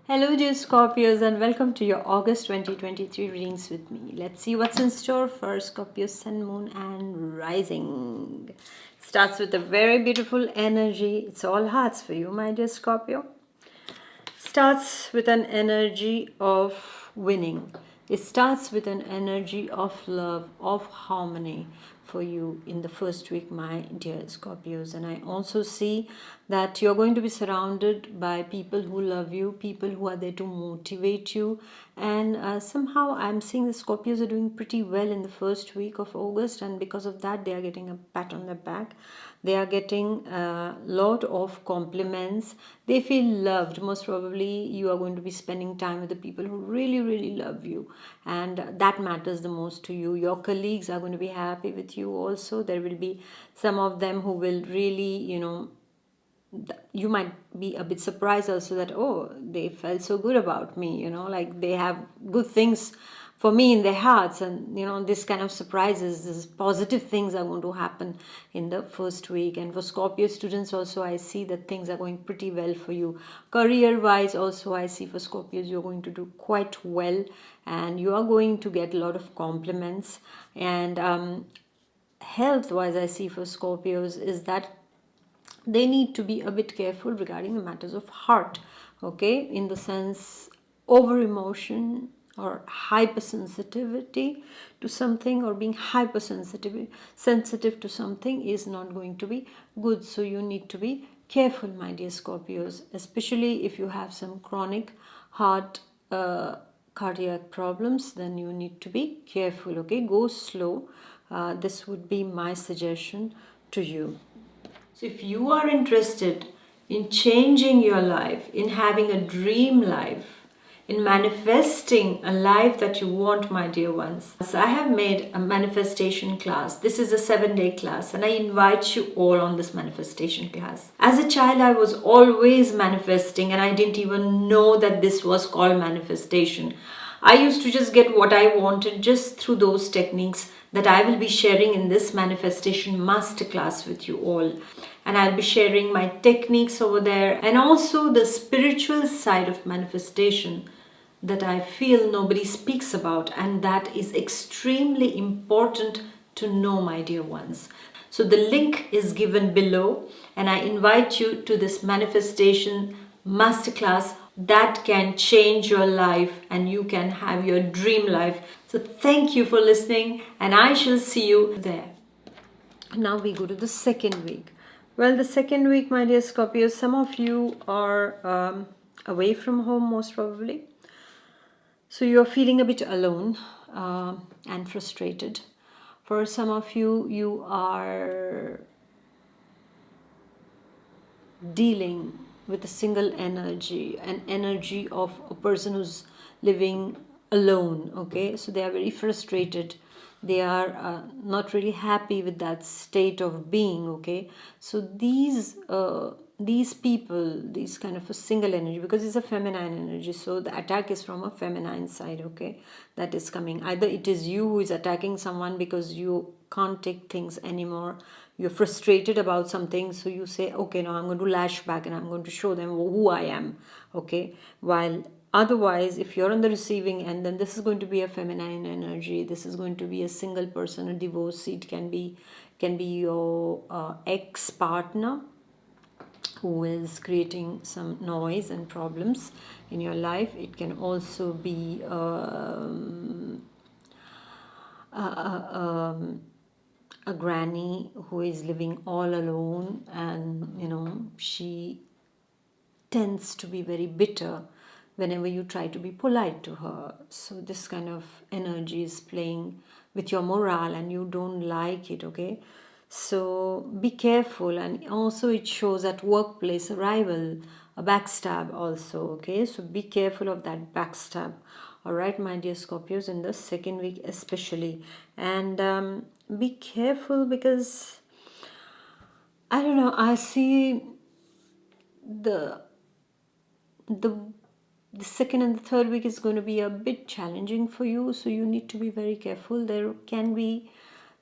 Hello, dear Scorpios, and welcome to your August 2023 readings with me. Let's see what's in store for Scorpio, Sun, Moon, and Rising. Starts with a very beautiful energy. It's all hearts for you, my dear Scorpio. Starts with an energy of winning. It starts with an energy of love, of harmony for you in the first week, my dear Scorpios. And I also see that you're going to be surrounded by people who love you, people who are there to motivate you. And somehow I'm seeing the Scorpios are doing pretty well in the first week of August, and because of that, they are getting a pat on the back. They are getting a lot of compliments. They feel loved. Most probably you are going to be spending time with the people who really love you, and that matters the most to you. Your colleagues are going to be happy with you also. There will be some of them who will really, you might be a bit surprised also that, oh, they felt so good about me, like they have good things for me in their hearts. And this kind of surprises, these positive things are going to happen in the first week. And for Scorpio students also, I see that things are going pretty well for you. Career wise also, I see for Scorpios you're going to do quite well, and you are going to get a lot of compliments. And health wise, I see for Scorpios is that they need to be a bit careful regarding the matters of heart, okay, in the sense over emotion or hypersensitivity to something, or being sensitive to something is not going to be good. So you need to be careful, my dear Scorpios, especially if you have some chronic heart cardiac problems. Then you need to be careful, okay, go slow. This would be my suggestion to you. So, if you are interested in changing your life, in having a dream life, in manifesting a life that you want, my dear ones, so I have made a manifestation class. This is a 7-day class, and I invite you all on this manifestation class. As a child, I was always manifesting, and I didn't even know that this was called manifestation. I used to just get what I wanted just through those techniques that I will be sharing in this manifestation masterclass with you all. And I'll be sharing my techniques over there, and also the spiritual side of manifestation that I feel nobody speaks about, and that is extremely important to know, my dear ones. So the link is given below, and I invite you to this manifestation masterclass that can change your life, and you can have your dream life. So thank you for listening, and I shall see you there. Now we go to the second week. Well, the second week, my dear Scorpios, some of you are away from home, most probably. So you're feeling a bit alone and frustrated. For some of you, you are dealing with a single energy, an energy of a person who's living alone, okay? So they are very frustrated. They are not really happy with that state of being, okay? So these people, these kind of a single energy, because it's a feminine energy, so the attack is from a feminine side, okay, that is coming. Either it is you who is attacking someone because you can't take things anymore, you're frustrated about something, so you say, okay, now I'm going to lash back and I'm going to show them who I am, okay? While otherwise, if you're on the receiving end, then this is going to be a feminine energy. This is going to be a single person, a divorcee. It can be your ex-partner who is creating some noise and problems in your life. It can also be a granny who is living all alone, and she tends to be very bitter whenever you try to be polite to her. So this kind of energy is playing with your morale, and you don't like it, okay? So be careful. And also it shows at workplace a rival, a backstab also, okay? So be careful of that backstab. All right, my dear Scorpios, in the second week especially. And be careful, because I don't know, I see the the second and the third week is going to be a bit challenging for you, so you need to be very careful. There can be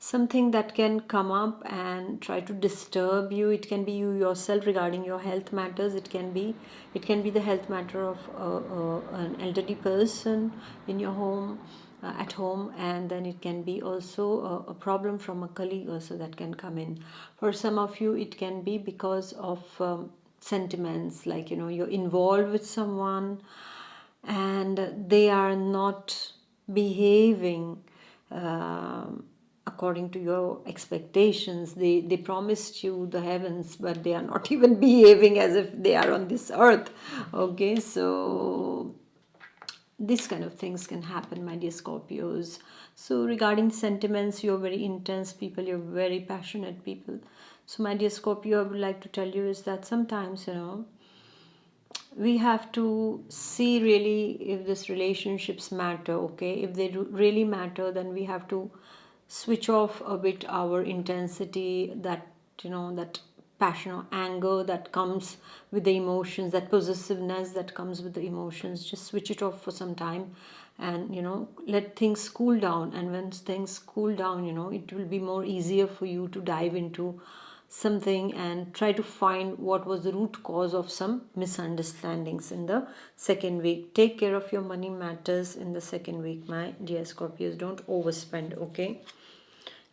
something that can come up and try to disturb you. It can be you yourself regarding your health matters. It can be the health matter of an elderly person in your home, at home. And then it can be also a problem from a colleague also that can come in. For some of you, it can be because of sentiments, like, you're involved with someone and they are not behaving according to your expectations. They promised you the heavens, but they are not even behaving as if they are on this earth. Okay, so these kind of things can happen, my dear Scorpios. So regarding sentiments, you're very intense people, you're very passionate people. So my dear Scorpio, I would like to tell you is that sometimes, we have to see really if this relationships matter. Okay, if they really matter, then we have to switch off a bit our intensity, that that passion or anger that comes with the emotions, that possessiveness that comes with the emotions. Just switch it off for some time, and let things cool down. And when things cool down, it will be more easier for you to dive into something and try to find what was the root cause of some misunderstandings in the second week. Take care of your money matters in the second week, my dear Scorpios. Don't overspend, okay?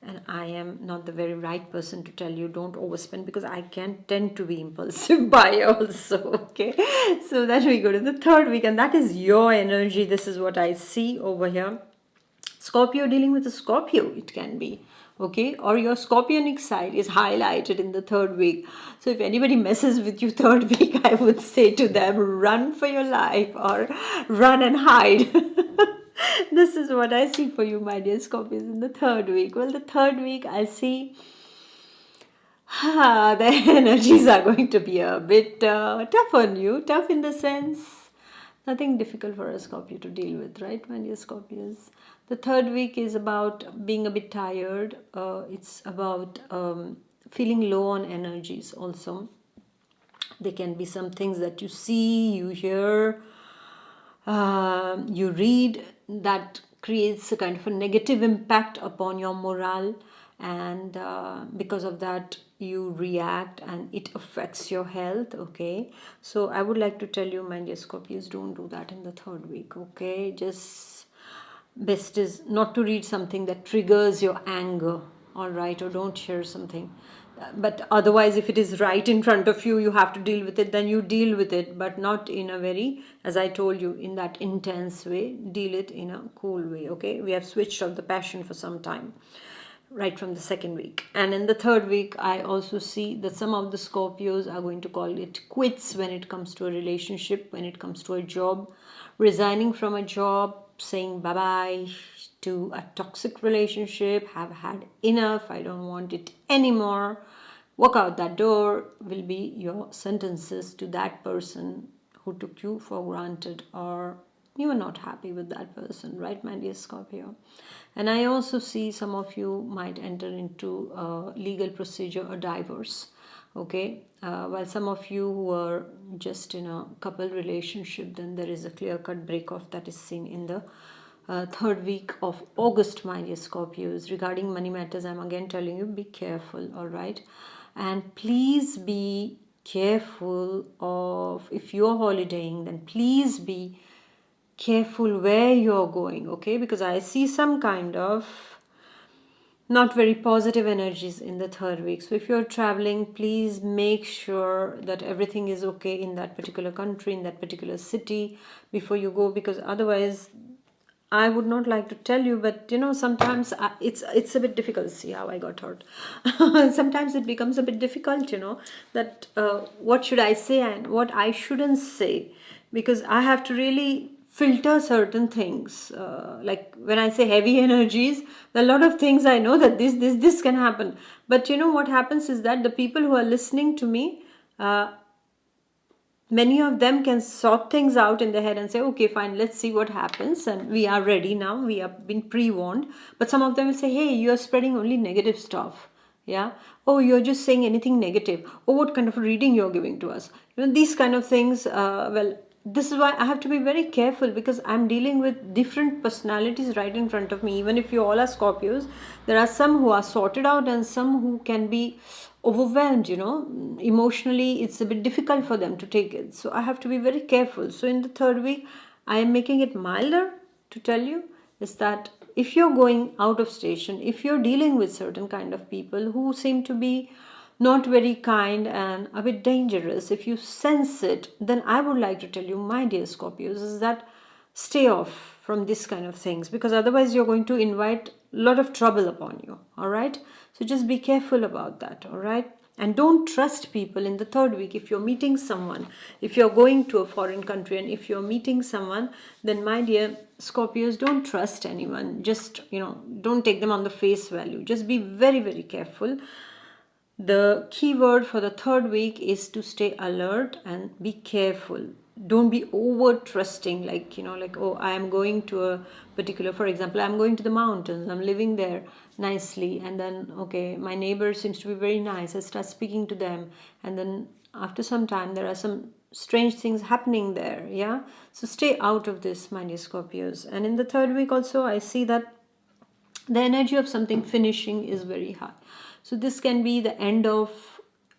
And I am not the very right person to tell you don't overspend, because I can tend to be impulsive buyer also. Okay, so then we go to the third week, and that is your energy. This is what I see over here. Scorpio dealing with a Scorpio, it can be. Okay, or your scorpionic side is highlighted in the third week. So if anybody messes with you third week, I would say to them, run for your life or run and hide. This is what I see for you, my dear Scorpios, in the third week. Well, the third week I see the energies are going to be a bit tough on you. Tough in the sense, nothing difficult for a Scorpio to deal with, right, my dear Scorpios? The third week is about being a bit tired. It's about feeling low on energies also. There can be some things that you see, you hear, you read, that creates a kind of a negative impact upon your morale. And because of that, you react and it affects your health. Okay, so I would like to tell you, my dear Scorpios, don't do that in the third week. Okay, just best is not to read something that triggers your anger, all right, or don't share something. But otherwise, if it is right in front of you, you have to deal with it, then you deal with it, but not in a very, as I told you, in that intense way. Deal it in a cool way. Okay, we have switched off the passion for some time, right from the second week. And in the third week, I also see that some of the Scorpios are going to call it quits when it comes to a relationship, when it comes to a job, resigning from a job, saying bye-bye to a toxic relationship, have had enough, I don't want it anymore, walk out that door, will be your sentences to that person who took you for granted, or you are not happy with that person, right, my dear Scorpio? And I also see some of you might enter into a legal procedure, a divorce. Okay, while some of you who are just in a couple relationship, then there is a clear-cut break-off that is seen in the third week of August, my dear Scorpios. Regarding money matters, I'm again telling you, be careful, all right? And please be careful of, if you're holidaying, then please be careful where you're going, okay? Because I see some kind of not very positive energies in the third week. So if you're traveling, please make sure that everything is okay in that particular country, in that particular city before you go, because otherwise, I would not like to tell you, but sometimes it's a bit difficult. See how I got hurt. Sometimes it becomes a bit difficult, that what should I say and what I shouldn't say, because I have to really filter certain things. Like when I say heavy energies, a lot of things I know that this can happen. But what happens is that the people who are listening to me, many of them can sort things out in their head and say, okay, fine, let's see what happens, and we are ready now, we have been pre-warned. But some of them will say, hey, you're spreading only negative stuff. Yeah, oh, you're just saying anything negative. Oh, what kind of reading you're giving to us? These kind of things. Well, this is why I have to be very careful, because I'm dealing with different personalities right in front of me. Even if you all are Scorpios, there are some who are sorted out and some who can be overwhelmed, emotionally it's a bit difficult for them to take it. So I have to be very careful. So in the third week, I am making it milder to tell you is that if you're going out of station, if you're dealing with certain kind of people who seem to be not very kind and a bit dangerous, if you sense it, then I would like to tell you, my dear Scorpios, is that stay off from this kind of things, because otherwise you're going to invite a lot of trouble upon you. All right, so just be careful about that. All right, and don't trust people in the third week. If you're meeting someone, if you're going to a foreign country and if you're meeting someone, then my dear Scorpios, don't trust anyone. Just don't take them on the face value. Just be very, very careful. The key word for the third week is to stay alert and be careful. Don't be over trusting, like oh, I am going to a particular, for example, I'm going to the mountains, I'm living there nicely, and then okay, my neighbor seems to be very nice, I start speaking to them, and then after some time there are some strange things happening there. Yeah, so stay out of this, my dear Scorpios. And in the third week also, I see that the energy of something finishing is very high. So this can be the end of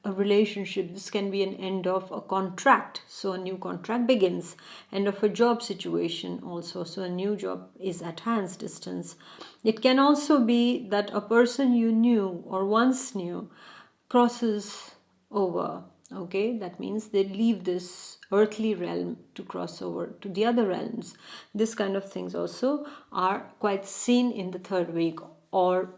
a relationship, this can be an end of a contract, so a new contract begins, end of a job situation also, so a new job is at hand's distance. It can also be that a person you knew or once knew crosses over. Okay, that means they leave this earthly realm to cross over to the other realms. This kind of things also are quite seen in the third week. Or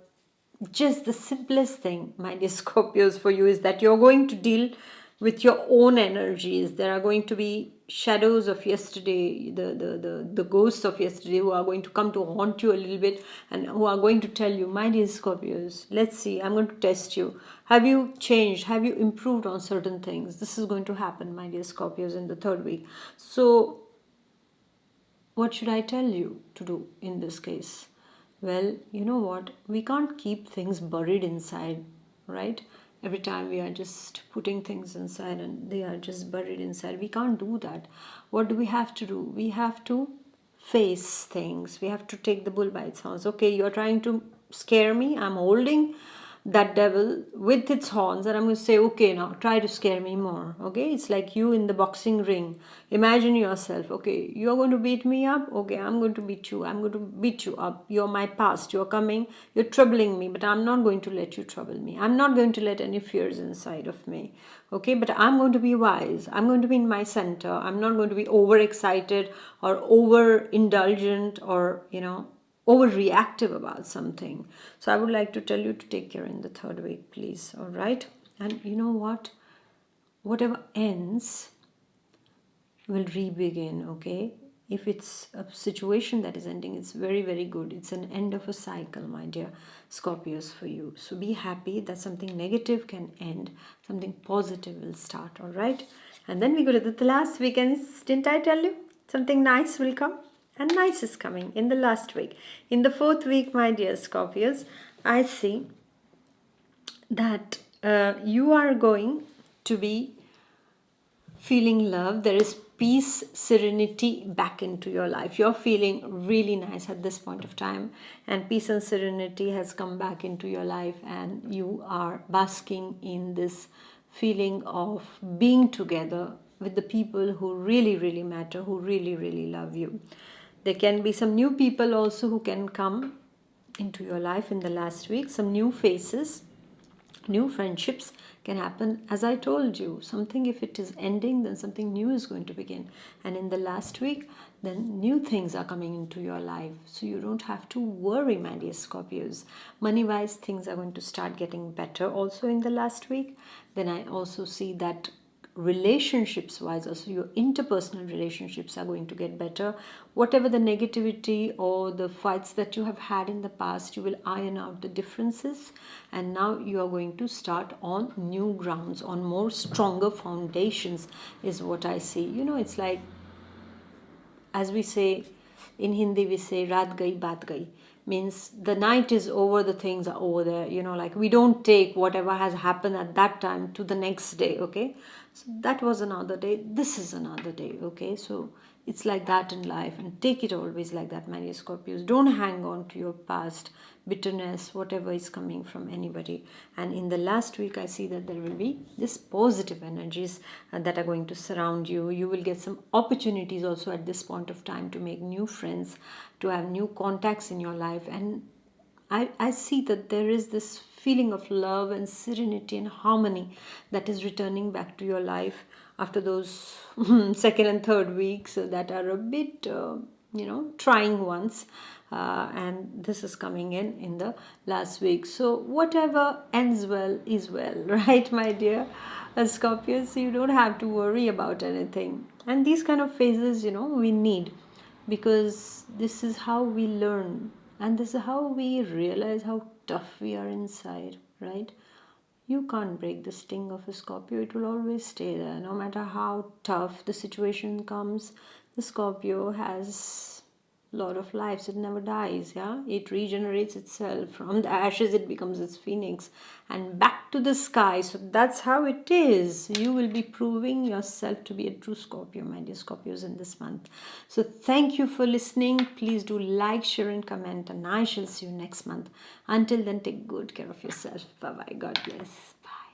just the simplest thing, my dear Scorpios, for you is that you're going to deal with your own energies. There are going to be shadows of yesterday, the ghosts of yesterday, who are going to come to haunt you a little bit, and who are going to tell you, my dear Scorpios, let's see, I'm going to test you. Have you changed? Have you improved on certain things? This is going to happen, my dear Scorpios, in the third week. So what should I tell you to do in this case? Well, you know what? We can't keep things buried inside, right? Every time we are just putting things inside and they are just buried inside. We can't do that. What do we have to do? We have to face things. We have to take the bull by its horns. Okay, you're trying to scare me. I'm holding that devil with its horns, and I'm going to say, okay, now try to scare me more. Okay, it's like you in the boxing ring. Imagine yourself, okay, you're going to beat me up. Okay, I'm going to beat you. I'm going to beat you up. You're my past. You're coming. You're troubling me, but I'm not going to let you trouble me. I'm not going to let any fears inside of me. Okay, but I'm going to be wise. I'm going to be in my center. I'm not going to be overexcited or overindulgent or overreactive about something. So I would like to tell you to take care in the third week, please. All right, and you know what, whatever ends will re-begin. Okay, if it's a situation that is ending, it's very, very good. It's an end of a cycle, my dear Scorpios, for you. So be happy that something negative can end, something positive will start. All right, and then we go to the last weekend. Didn't I tell you something nice will come? And nice is coming in the last week. In the fourth week, my dear Scorpios, I see that you are going to be feeling love. There is peace, serenity back into your life. You're feeling really nice at this point of time, and peace and serenity has come back into your life, and you are basking in this feeling of being together with the people who really, really matter, who really, really love you. There can be some new people also who can come into your life in the last week. Some new faces, new friendships can happen. As I told you, something, if it is ending, then something new is going to begin. And in the last week, then new things are coming into your life. So you don't have to worry, my dear Scorpios. Money-wise, things are going to start getting better also in the last week. Then I also see that relationships wise also, your interpersonal relationships are going to get better. Whatever the negativity or the fights that you have had in the past, you will iron out the differences, and now you are going to start on new grounds, on more stronger foundations, is what I see. It's like, as we say in Hindi, we say raat gayi baat gayi, means the night is over, the things are over there, like we don't take whatever has happened at that time to the next day. Okay, so that was another day, this is another day. Okay, so it's like that in life, and take it always like that, my dear Scorpios. Don't hang on to your past bitterness, whatever is coming from anybody. And in the last week, I see that there will be this positive energies that are going to surround you. You will get some opportunities also at this point of time to make new friends, to have new contacts in your life. And I see that there is this feeling of love and serenity and harmony that is returning back to your life after those second and third weeks that are a bit, trying ones. And this is coming in the last week. So whatever ends well is well, right, my dear Scorpios? You don't have to worry about anything. And these kind of phases, we need, because this is how we learn, and this is how we realize how tough we are inside, right? You can't break the sting of a Scorpio. It will always stay there. No matter how tough the situation comes, the Scorpio has a lot of lives. It never dies, yeah? It regenerates itself. From the ashes, it becomes its phoenix and back to the sky. So that's how it is. You will be proving yourself to be a true Scorpio, my dear Scorpios, in this month. So thank you for listening. Please do like, share, and comment, and I shall see you next month. Until then, take good care of yourself. Bye-bye. God bless. Bye.